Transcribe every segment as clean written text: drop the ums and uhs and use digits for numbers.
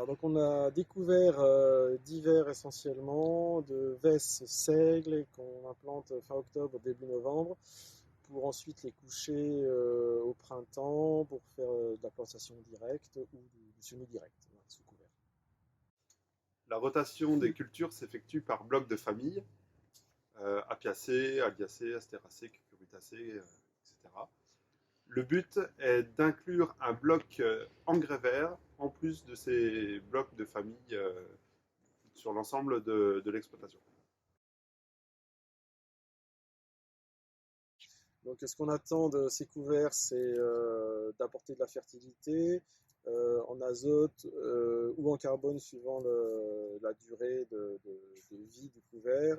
Alors donc on a découvert d'hiver essentiellement, de vesses seigles qu'on implante fin octobre, début novembre, pour ensuite les coucher au printemps pour faire de la plantation directe ou du semi-direct, voilà, sous couvert. La rotation des cultures s'effectue par blocs de famille, Apiacées, Alliacées, Astéracées, Cucurbitacées, etc. Le but est d'inclure un bloc engrais vert en plus de ces blocs de famille sur l'ensemble de l'exploitation. Donc ce qu'on attend de ces couverts, c'est d'apporter de la fertilité en azote ou en carbone suivant la durée de vie du couvert.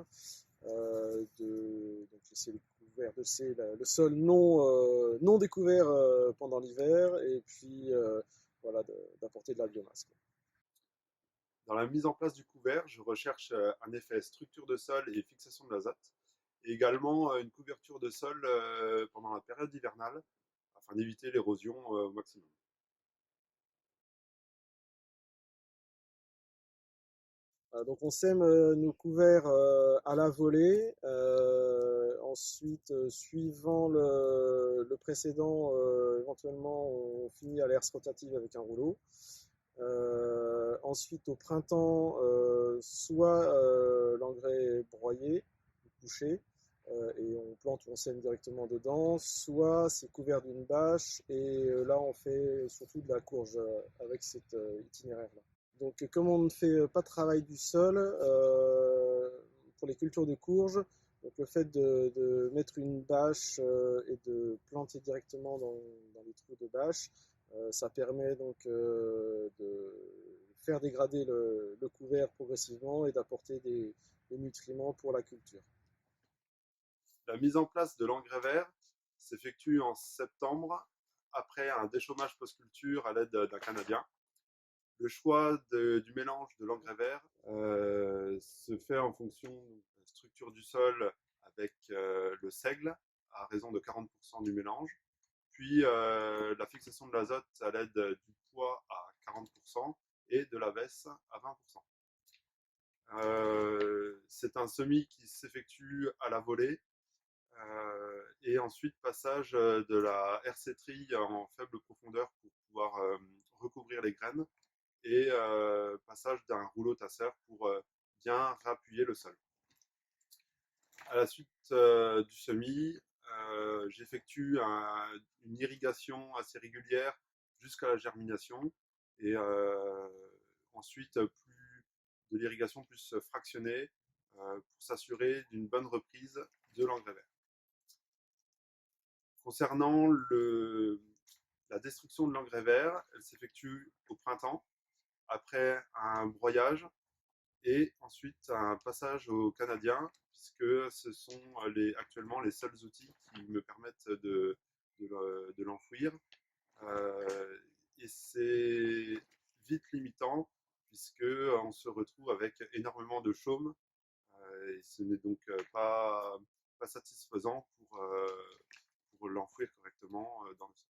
Donc c'est le couvert le sol non découvert pendant l'hiver et puis voilà, d'apporter de la biomasse, quoi. Dans la mise en place du couvert, je recherche un effet structure de sol et fixation de l'azote, et également une couverture de sol pendant la période hivernale, afin d'éviter l'érosion au maximum. Donc on sème nos couverts à la volée. Ensuite, suivant le précédent, éventuellement on finit à l'herse rotative avec un rouleau. Ensuite, au printemps, soit l'engrais broyé, couché, et on plante ou on sème directement dedans, soit c'est couvert d'une bâche, et là on fait surtout de la courge avec cet itinéraire-là. Donc, comme on ne fait pas de travail du sol pour les cultures de courge, donc le fait de mettre une bâche et de planter directement dans les trous de bâche, ça permet donc de faire dégrader le couvert progressivement et d'apporter des nutriments pour la culture. La mise en place de l'engrais vert s'effectue en septembre après un déchômage post-culture à l'aide d'un Canadien. Le choix du mélange de l'engrais vert se fait en fonction de la structure du sol avec le seigle à raison de 40% du mélange, puis la fixation de l'azote à l'aide du poids à 40% et de la vesse à 20%. C'est un semis qui s'effectue à la volée et ensuite passage de la RC-trille en faible profondeur pour pouvoir recouvrir les graines et passage d'un rouleau tasseur pour bien réappuyer le sol. À la suite du semis, j'effectue une irrigation assez régulière jusqu'à la germination et ensuite plus de l'irrigation plus fractionnée pour s'assurer d'une bonne reprise de l'engrais vert. Concernant la destruction de l'engrais vert, elle s'effectue au printemps après un broyage et ensuite un passage au Canadien, puisque ce sont actuellement les seuls outils qui me permettent de l'enfouir. Et c'est vite limitant, puisqu'on se retrouve avec énormément de chaume, et ce n'est donc pas satisfaisant pour l'enfouir correctement dans le sol.